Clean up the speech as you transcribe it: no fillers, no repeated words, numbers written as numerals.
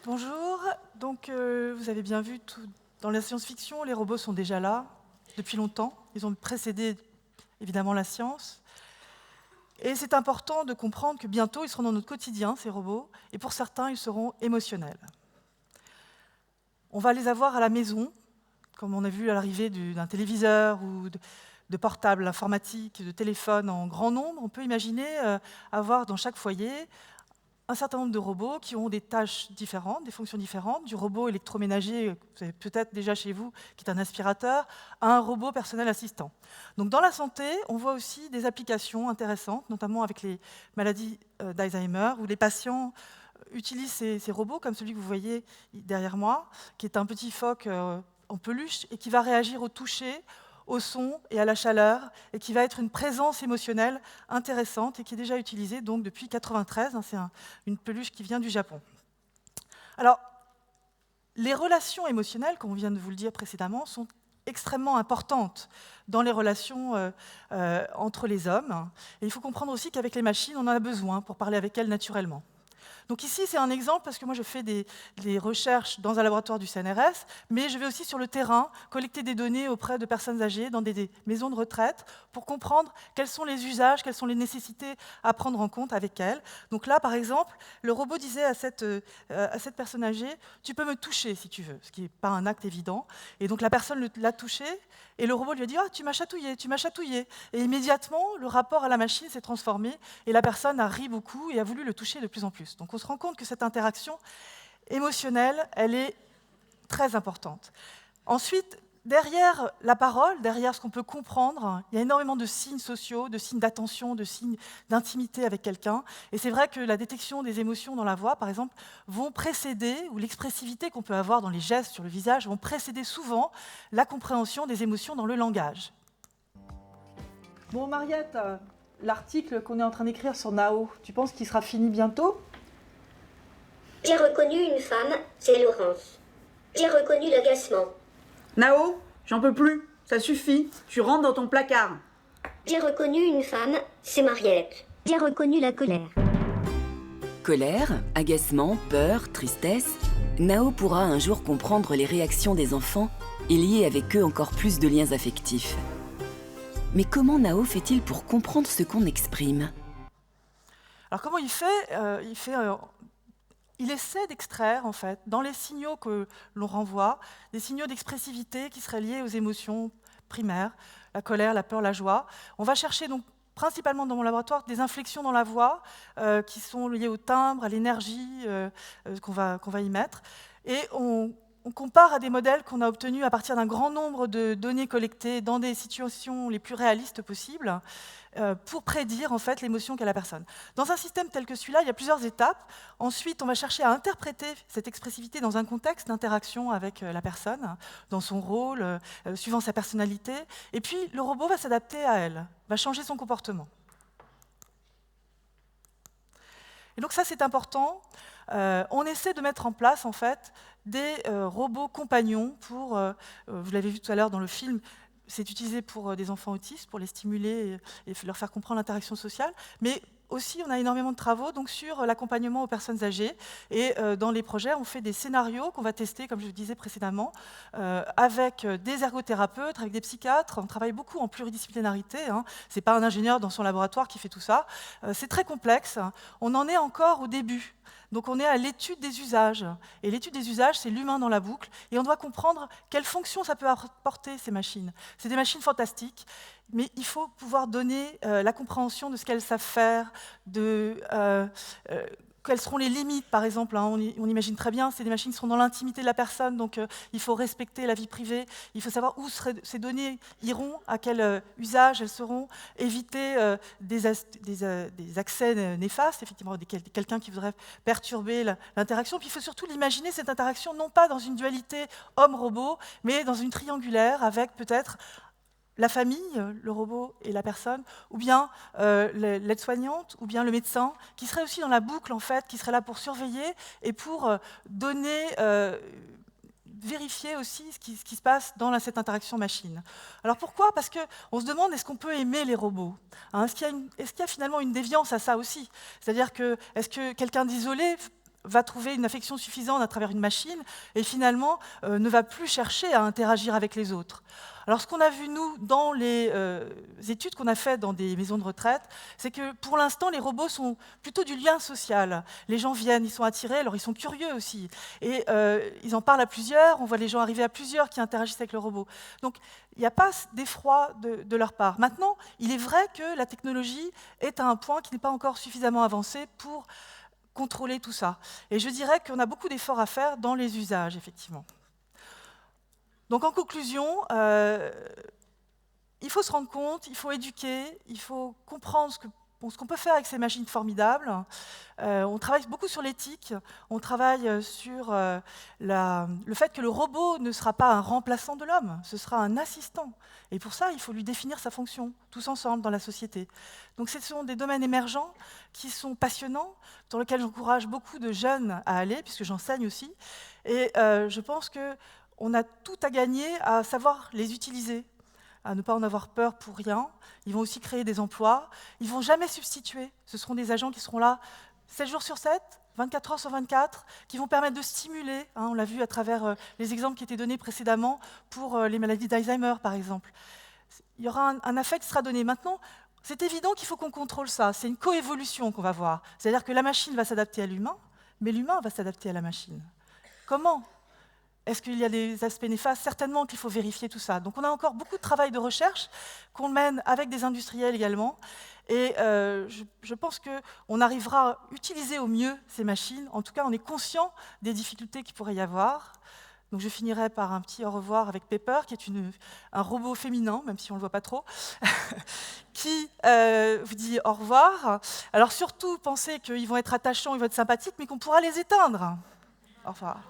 Bonjour, donc vous avez bien vu, dans la science-fiction, les robots sont déjà là depuis longtemps. Ils ont précédé évidemment la science. Et c'est important de comprendre que bientôt, ils seront dans notre quotidien, ces robots, et pour certains, ils seront émotionnels. On va les avoir à la maison, comme on a vu à l'arrivée d'un téléviseur ou de portables informatiques, de téléphones en grand nombre. On peut imaginer avoir dans chaque foyer un certain nombre de robots qui ont des tâches différentes, des fonctions différentes, du robot électroménager, que vous avez peut-être déjà chez vous, qui est un aspirateur, à un robot personnel assistant. Donc dans la santé, on voit aussi des applications intéressantes, notamment avec les maladies d'Alzheimer, où les patients utilisent ces robots, comme celui que vous voyez derrière moi, qui est un petit phoque en peluche et qui va réagir au toucher, au son et à la chaleur, et qui va être une présence émotionnelle intéressante et qui est déjà utilisée donc, depuis 1993. C'est une peluche qui vient du Japon. Alors, les relations émotionnelles, comme on vient de vous le dire précédemment, sont extrêmement importantes dans les relations entre les hommes. Et il faut comprendre aussi qu'avec les machines, on en a besoin pour parler avec elles naturellement. Donc ici, c'est un exemple parce que moi, je fais des recherches dans un laboratoire du CNRS, mais je vais aussi sur le terrain collecter des données auprès de personnes âgées dans des maisons de retraite pour comprendre quels sont les usages, quelles sont les nécessités à prendre en compte avec elles. Donc là, par exemple, le robot disait à cette personne âgée « tu peux me toucher si tu veux », ce qui n'est pas un acte évident. Et donc la personne l'a touché et le robot lui a dit « ah, tu m'as chatouillé, tu m'as chatouillé ». Et immédiatement, le rapport à la machine s'est transformé et la personne a ri beaucoup et a voulu le toucher de plus en plus. Donc on se rend compte que cette interaction émotionnelle, elle est très importante. Ensuite, derrière la parole, derrière ce qu'on peut comprendre, il y a énormément de signes sociaux, de signes d'attention, de signes d'intimité avec quelqu'un. Et c'est vrai que la détection des émotions dans la voix, par exemple, vont précéder, ou l'expressivité qu'on peut avoir dans les gestes sur le visage, vont précéder souvent la compréhension des émotions dans le langage. Bon, Mariette, l'article qu'on est en train d'écrire sur Nao, tu penses qu'il sera fini bientôt ? J'ai reconnu une femme, c'est Laurence. J'ai reconnu l'agacement. Nao, j'en peux plus, ça suffit, tu rentres dans ton placard. J'ai reconnu une femme, c'est Mariette. J'ai reconnu la colère. Colère, agacement, peur, tristesse, Nao pourra un jour comprendre les réactions des enfants et lier avec eux encore plus de liens affectifs. Mais comment Nao fait-il pour comprendre ce qu'on exprime ? Alors comment il fait Il essaie d'extraire, en fait, dans les signaux que l'on renvoie, des signaux d'expressivité qui seraient liés aux émotions primaires, la colère, la peur, la joie. On va chercher donc principalement dans mon laboratoire des inflexions dans la voix qui sont liées au timbre, à l'énergie qu'on va y mettre. Et on compare à des modèles qu'on a obtenus à partir d'un grand nombre de données collectées dans des situations les plus réalistes possibles pour prédire en fait l'émotion qu'a la personne. Dans un système tel que celui-là, il y a plusieurs étapes. Ensuite, on va chercher à interpréter cette expressivité dans un contexte d'interaction avec la personne, dans son rôle, suivant sa personnalité. Et puis, le robot va s'adapter à elle, va changer son comportement. Et donc ça, c'est important. On essaie de mettre en place, en fait, des robots compagnons pour, vous l'avez vu tout à l'heure dans le film, c'est utilisé pour des enfants autistes, pour les stimuler et leur faire comprendre l'interaction sociale, mais aussi on a énormément de travaux donc, sur l'accompagnement aux personnes âgées, et dans les projets, on fait des scénarios qu'on va tester, comme je le disais précédemment, avec des ergothérapeutes, avec des psychiatres. On travaille beaucoup en pluridisciplinarité, ce n'est pas un ingénieur dans son laboratoire qui fait tout ça, c'est très complexe, on en est encore au début. Donc on est à l'étude des usages. Et l'étude des usages, c'est l'humain dans la boucle. Et on doit comprendre quelles fonctions ça peut apporter, ces machines. C'est des machines fantastiques, mais il faut pouvoir donner la compréhension de ce qu'elles savent faire, quelles seront les limites, par exemple. On imagine très bien, c'est des machines qui seront dans l'intimité de la personne, donc il faut respecter la vie privée, il faut savoir où ces données iront, à quel usage elles seront, éviter des accès néfastes, effectivement, quelqu'un qui voudrait perturber l'interaction. Puis il faut surtout l'imaginer, cette interaction, non pas dans une dualité homme-robot, mais dans une triangulaire avec peut-être la famille, le robot et la personne, ou bien l'aide-soignante, ou bien le médecin, qui serait aussi dans la boucle, en fait, qui serait là pour surveiller et pour vérifier aussi ce qui se passe dans cette interaction machine. Alors pourquoi ? Parce qu'on se demande, est-ce qu'on peut aimer les robots ? Est-ce qu'il y a finalement une déviance à ça aussi ? C'est-à-dire que, est-ce que quelqu'un d'isolé va trouver une affection suffisante à travers une machine et finalement ne va plus chercher à interagir avec les autres. Alors ce qu'on a vu, nous, dans les études qu'on a faites dans des maisons de retraite, c'est que pour l'instant, les robots sont plutôt du lien social. Les gens viennent, ils sont attirés, alors ils sont curieux aussi. Et ils en parlent à plusieurs, on voit les gens arriver à plusieurs qui interagissent avec le robot. Donc il n'y a pas d'effroi de leur part. Maintenant, il est vrai que la technologie est à un point qui n'est pas encore suffisamment avancé pour contrôler tout ça. Et je dirais qu'on a beaucoup d'efforts à faire dans les usages, effectivement. Donc en conclusion, il faut se rendre compte, il faut éduquer, il faut comprendre ce qu'on peut faire avec ces machines formidables. On travaille beaucoup sur l'éthique, on travaille sur le fait que le robot ne sera pas un remplaçant de l'homme, ce sera un assistant. Et pour ça, il faut lui définir sa fonction, tous ensemble dans la société. Donc ce sont des domaines émergents qui sont passionnants, dans lesquels j'encourage beaucoup de jeunes à aller, puisque j'enseigne aussi. Et je pense qu'on a tout à gagner à savoir les utiliser, à ne pas en avoir peur pour rien. Ils vont aussi créer des emplois. Ils ne vont jamais substituer. Ce seront des agents qui seront là 7 jours sur 7, 24 heures sur 24, qui vont permettre de stimuler. On l'a vu à travers les exemples qui étaient donnés précédemment pour les maladies d'Alzheimer, par exemple. Il y aura un affect qui sera donné. Maintenant, c'est évident qu'il faut qu'on contrôle ça. C'est une coévolution qu'on va voir. C'est-à-dire que la machine va s'adapter à l'humain, mais l'humain va s'adapter à la machine. Comment ? Est-ce qu'il y a des aspects néfastes? Certainement qu'il faut vérifier tout ça. Donc on a encore beaucoup de travail de recherche qu'on mène avec des industriels également. Et je pense qu'on arrivera à utiliser au mieux ces machines. En tout cas, on est conscient des difficultés qu'il pourrait y avoir. Donc je finirai par un petit au revoir avec Pepper, qui est un robot féminin, même si on ne le voit pas trop, qui vous dit au revoir. Alors surtout, pensez qu'ils vont être attachants, ils vont être sympathiques, mais qu'on pourra les éteindre. Au revoir.